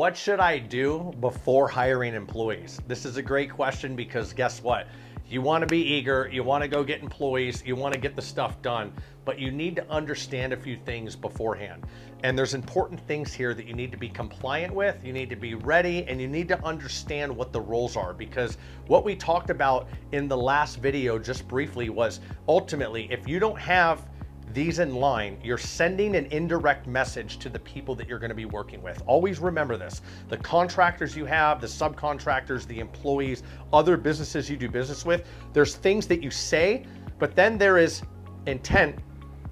What should I do before hiring employees? This is a great question because guess what? You want to be eager, you want to go get employees, you want to get the stuff done, but you need to understand a few things beforehand. And there's important things here that you need to be compliant with, you need to be ready, and you need to understand what the roles are, because what we talked about in the last video just briefly was ultimately, if you don't have these in line, you're sending an indirect message to the people that you're going to be working with. Always remember this. The contractors you have, the subcontractors, the employees, other businesses you do business with, there's things that you say, but then there is intent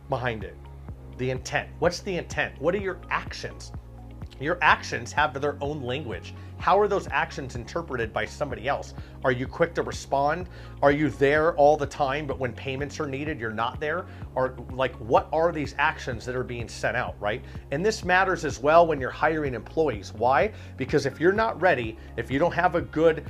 behind it. The intent. What's the intent? What are your actions? Your actions have their own language. How are those actions interpreted by somebody else? Are you quick to respond? Are you there all the time, but when payments are needed, you're not there? Or like, what are these actions that are being sent out, right? And this matters as well when you're hiring employees. Why? Because if you're not ready, if you don't have a good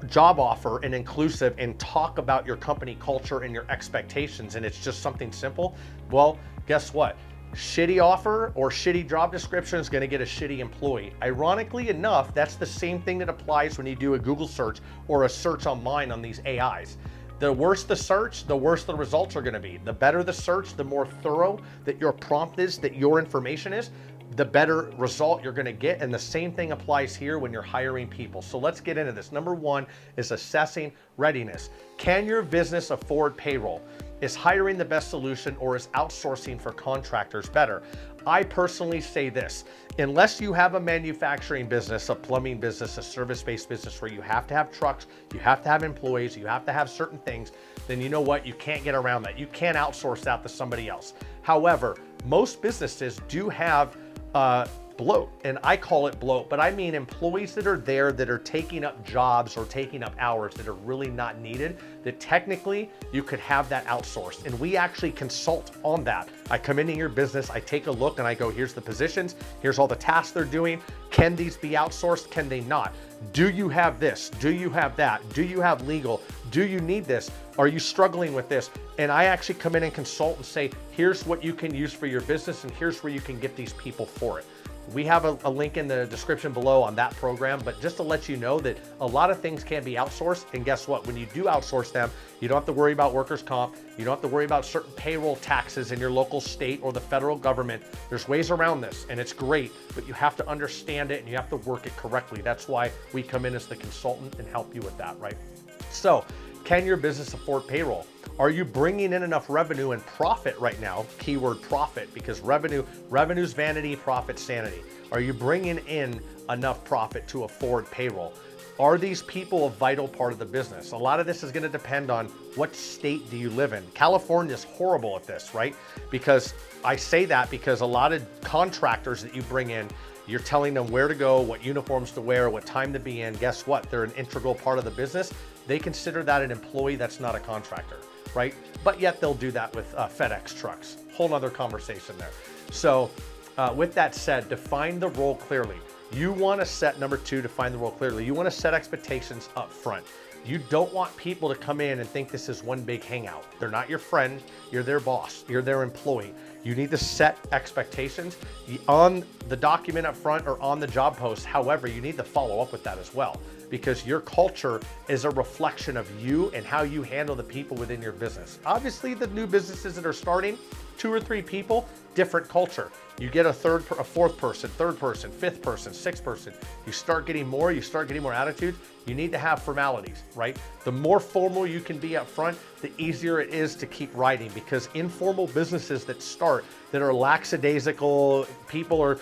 job offer and inclusive and talk about your company culture and your expectations, and it's just something simple, well, guess what? Shitty offer or shitty job description is going to get a shitty employee. Ironically enough, that's the same thing that applies when you do a Google search or a search online on these AIs. The worse the search, the worse the results are going to be. The better the search, the more thorough that your prompt is, that your information is, the better result you're going to get. And the same thing applies here when you're hiring people. So let's get into this. Number one is assessing readiness. Can your business afford payroll? Is hiring the best solution, or is outsourcing for contractors better? I personally say this: unless you have a manufacturing business, a plumbing business, a service-based business where you have to have trucks, you have to have employees, you have to have certain things, then you know what? You can't get around that. You can't outsource that to somebody else. However, most businesses do have bloat, and I call it bloat, but I mean employees that are there that are taking up jobs or taking up hours that are really not needed, that technically you could have that outsourced. And we actually consult on that. I come into your business, I take a look and I go, here's the positions, here's all the tasks they're doing. Can these be outsourced? Can they not? Do you have this? Do you have that? Do you have legal? Do you need this? Are you struggling with this? And I actually come in and consult and say, here's what you can use for your business and here's where you can get these people for it. We have a link in the description below on that program, but just to let you know that a lot of things can be outsourced. And guess what? When you do outsource them, you don't have to worry about workers' comp. You don't have to worry about certain payroll taxes in your local state or the federal government. There's ways around this, and it's great, but you have to understand it and you have to work it correctly. That's why we come in as the consultant and help you with that, right? So, can your business afford payroll? Are you bringing in enough revenue and profit right now? Keyword profit, because revenue's vanity, profit sanity. Are you bringing in enough profit to afford payroll? Are these people a vital part of the business? A lot of this is going to depend on what state do you live in. California is horrible at this, right? Because I say that because a lot of contractors that you bring in, you're telling them where to go, what uniforms to wear, what time to be in. Guess what? They're an integral part of the business. They consider that an employee that's not a contractor, right? But yet they'll do that with FedEx trucks. Whole nother conversation there. So with that said, define the role clearly. You want to set, number two, define the role clearly. You want to set expectations up front. You don't want people to come in and think this is one big hangout. They're not your friend, you're their boss, you're their employee. You need to set expectations on the document up front or on the job post. However, you need to follow up with that as well, because your culture is a reflection of you and how you handle the people within your business. Obviously, the new businesses that are starting, 2 or 3 people, different culture. You get a fourth person, third person, fifth person, sixth person. You start getting more attitudes. You need to have formalities, right? The more formal you can be up front, the easier it is to keep writing, because informal businesses that start, that are lackadaisical, people are,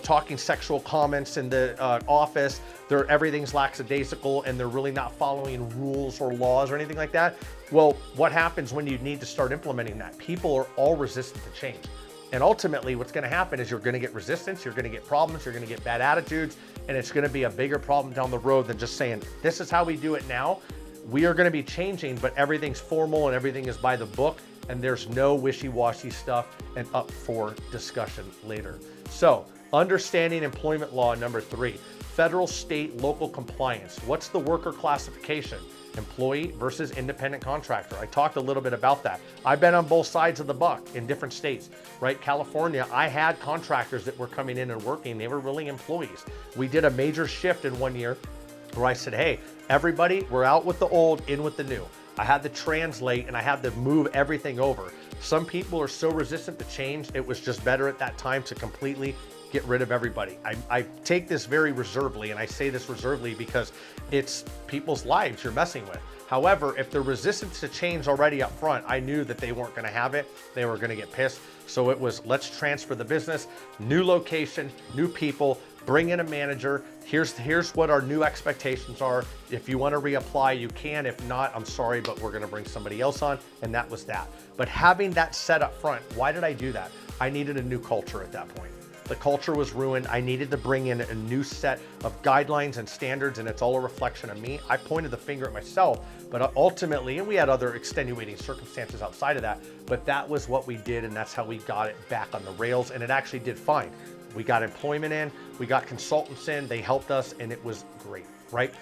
talking sexual comments in the office, everything's lackadaisical and they're really not following rules or laws or anything like that. Well, what happens when you need to start implementing that? People are all resistant to change. And ultimately what's going to happen is you're going to get resistance, you're going to get problems, you're going to get bad attitudes, and it's going to be a bigger problem down the road than just saying, this is how we do it now. We are going to be changing, but everything's formal and everything is by the book, and there's no wishy-washy stuff and up for discussion later. So, understanding employment law, number 3, federal, state, local compliance. What's the worker classification? employee versus independent contractor. I talked a little bit about that. I've been on both sides of the buck in different states, right? California, I had contractors that were coming in and working. They were really employees. We did a major shift in 1 year where I said, hey, everybody, we're out with the old, in with the new. I had to translate and I had to move everything over. Some people are so resistant to change, it was just better at that time to completely get rid of everybody. I take this very reservedly, and I say this reservedly because it's people's lives you're messing with. However, if they're resistant to change already up front, I knew that they weren't gonna have it. They were gonna get pissed. So it was, let's transfer the business, new location, new people, bring in a manager. Here's what our new expectations are. If you wanna reapply, you can. If not, I'm sorry, but we're gonna bring somebody else on, and that was that. But having that set up front, why did I do that? I needed a new culture at that point. The culture was ruined. I needed to bring in a new set of guidelines and standards, and it's all a reflection of me. I pointed the finger at myself, but ultimately, and we had other extenuating circumstances outside of that, but that was what we did, and that's how we got it back on the rails, and it actually did fine. We got employment in, we got consultants in, they helped us, and it was great, right?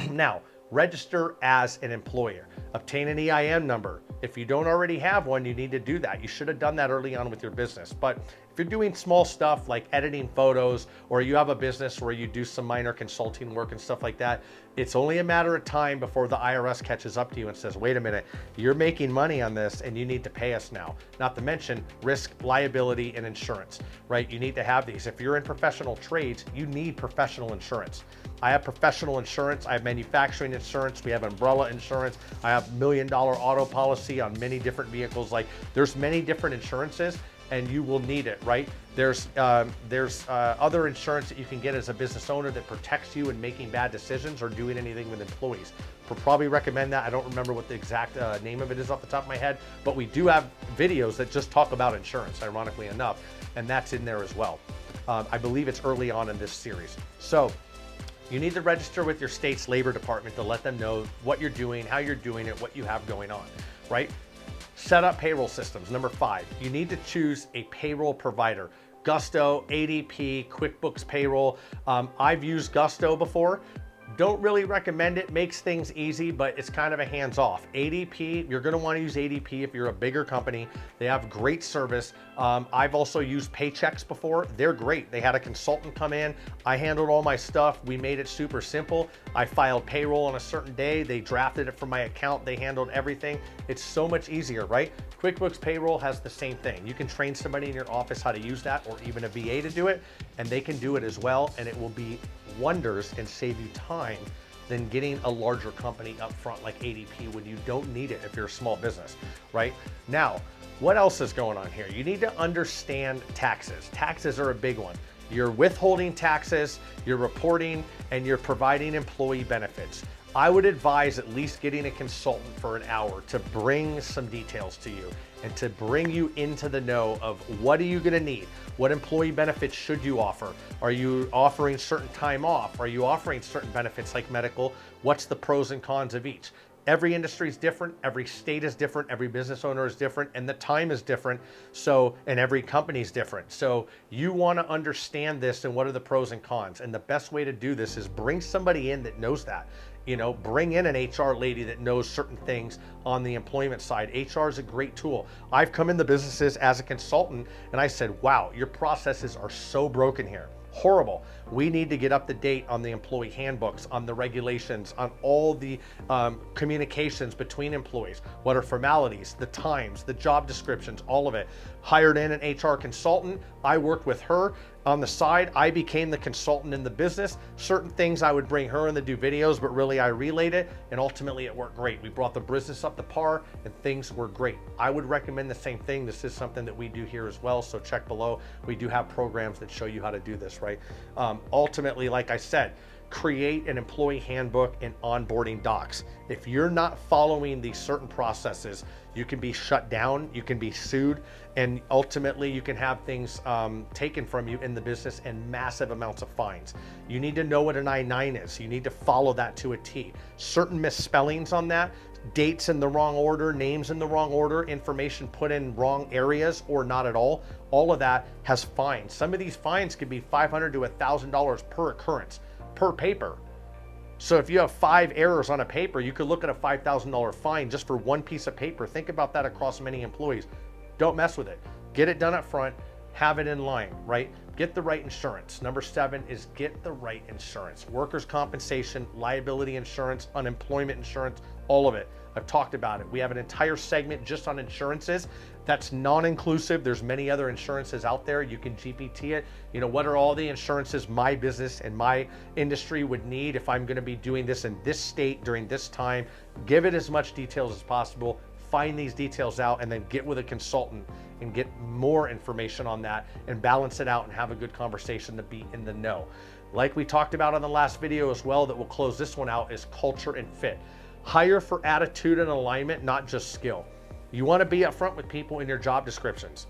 Now, register as an employer. Obtain an EIN number. If you don't already have one, you need to do that. You should have done that early on with your business. But if you're doing small stuff like editing photos, or you have a business where you do some minor consulting work and stuff like that, it's only a matter of time before the IRS catches up to you and says, wait a minute, you're making money on this and you need to pay us now. Not to mention risk, liability, and insurance, right? You need to have these. If you're in professional trades, you need professional insurance. I have professional insurance, I have manufacturing insurance, we have umbrella insurance, I have $1 million auto policy on many different vehicles. Like, there's many different insurances, and you will need it, right? There's other insurance that you can get as a business owner that protects you in making bad decisions or doing anything with employees. We'll probably recommend that. I don't remember what the exact name of it is off the top of my head, but we do have videos that just talk about insurance, ironically enough, and that's in there as well. I believe it's early on in this series. So you need to register with your state's labor department to let them know what you're doing, how you're doing it, what you have going on, right? Set up payroll systems. Number 5, you need to choose a payroll provider. Gusto, ADP, QuickBooks Payroll. I've used Gusto before. Don't really recommend it. Makes things easy, but it's kind of a hands-off. ADP, you're gonna wanna use ADP if you're a bigger company. They have great service. I've also used Paychecks before. They're great. They had a consultant come in. I handled all my stuff. We made it super simple. I filed payroll on a certain day. They drafted it from my account. They handled everything. It's so much easier, right? QuickBooks Payroll has the same thing. You can train somebody in your office how to use that, or even a VA to do it, and they can do it as well, and it will be wonders and save you time than getting a larger company up front like ADP when you don't need it if you're a small business, right? Now, what else is going on here? You need to understand taxes. Taxes are a big one. You're withholding taxes, you're reporting, and you're providing employee benefits. I would advise at least getting a consultant for an hour to bring some details to you and to bring you into the know of what are you gonna need? What employee benefits should you offer? Are you offering certain time off? Are you offering certain benefits like medical? What's the pros and cons of each? Every industry is different, every state is different, every business owner is different, and the time is different, so, and every company is different. So you wanna understand this and what are the pros and cons. And the best way to do this is bring somebody in that knows that. You know, bring in an HR lady that knows certain things on the employment side. HR is a great tool. I've come in the businesses as a consultant and I said, wow, your processes are so broken here. Horrible. We need to get up to date on the employee handbooks, on the regulations, on all the communications between employees. What are formalities, the times, the job descriptions, all of it. Hired in an HR consultant. I worked with her. On the side, I became the consultant in the business. Certain things I would bring her in to do videos, but really I relayed it, and ultimately it worked great. We brought the business up to par and things were great. I would recommend the same thing. This is something that we do here as well, so check below. We do have programs that show you how to do this, right? Ultimately, like I said, create an employee handbook and onboarding docs. If you're not following these certain processes, you can be shut down, you can be sued, and ultimately you can have things taken from you in the business and massive amounts of fines. You need to know what an I-9 is. You need to follow that to a T. Certain misspellings on that, dates in the wrong order, names in the wrong order, information put in wrong areas or not at all of that has fines. Some of these fines could be $500 to $1,000 per occurrence, per paper. So if you have 5 errors on a paper, you could look at a $5,000 fine just for one piece of paper. Think about that across many employees. Don't mess with it. Get it done up front, have it in line, right? Get the right insurance. Number 7 is get the right insurance. Workers' compensation, liability insurance, unemployment insurance, all of it. I've talked about it. We have an entire segment just on insurances. That's non-inclusive. There's many other insurances out there. You can GPT it. You know, what are all the insurances my business and my industry would need if I'm going to be doing this in this state during this time? Give it as much details as possible. Find these details out and then get with a consultant and get more information on that and balance it out and have a good conversation to be in the know. Like we talked about on the last video as well, that will close this one out, is culture and fit. Hire for attitude and alignment, not just skill. You want to be upfront with people in your job descriptions.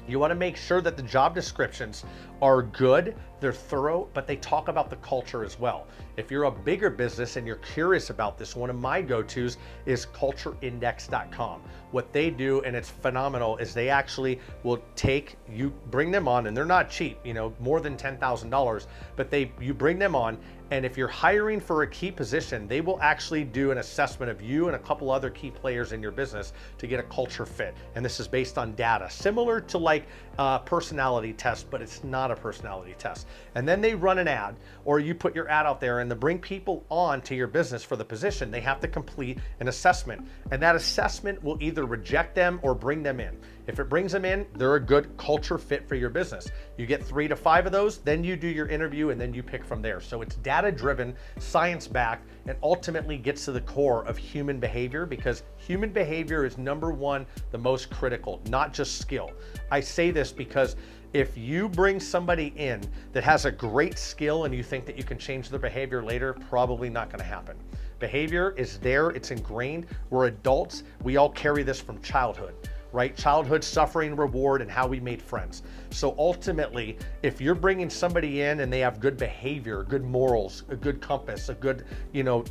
You want to make sure that the job descriptions are good, they're thorough, but they talk about the culture as well. If you're a bigger business and you're curious about this, one of my go-tos is cultureindex.com. What they do, and it's phenomenal, is they actually will take you, bring them on, and they're not cheap, you know, more than $10,000, but you bring them on, and if you're hiring for a key position, they will actually do an assessment of you and a couple other key players in your business to get a culture fit. And this is based on data, similar to like a personality test, but it's not a personality test. And then they run an ad, or you put your ad out there, and to bring people on to your business for the position, they have to complete an assessment. And that assessment will either reject them or bring them in. If it brings them in, they're a good culture fit for your business. You get 3 to 5 of those, then you do your interview, and then you pick from there. So it's data-driven, science-backed, and ultimately gets to the core of human behavior, because human behavior is number 1, the most critical, not just skill. I say this because if you bring somebody in that has a great skill and you think that you can change their behavior later, probably not going to happen. Behavior is there, it's ingrained. We're adults, we all carry this from childhood, right? Childhood, suffering, reward, and how we made friends. So ultimately, if you're bringing somebody in and they have good behavior, good morals, a good compass, a good,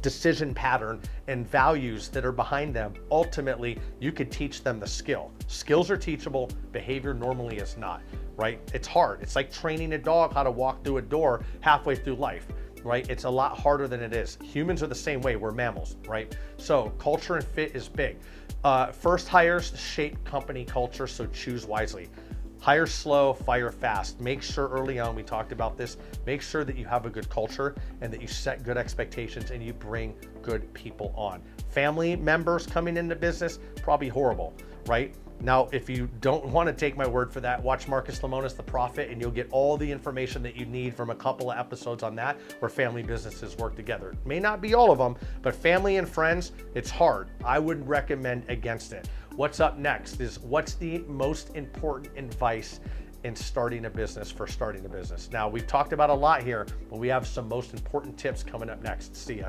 decision pattern and values that are behind them, ultimately, you could teach them the skill. Skills are teachable, behavior normally is not, right? It's hard. It's like training a dog how to walk through a door halfway through life. Right? It's a lot harder than it is. Humans are the same way. We're mammals, right? So culture and fit is big. First hires shape company culture, so choose wisely. Hire slow, fire fast. Make sure early on, we talked about this, make sure that you have a good culture and that you set good expectations and you bring good people on. Family members coming into business, probably horrible, right? Now, if you don't want to take my word for that, watch Marcus Lemonis, The Prophet, and you'll get all the information that you need from a couple of episodes on that, where family businesses work together. It may not be all of them, but family and friends, it's hard. I would recommend against it. What's up next is what's the most important advice in starting a business for starting a business. Now, we've talked about a lot here, but we have some most important tips coming up next. See ya.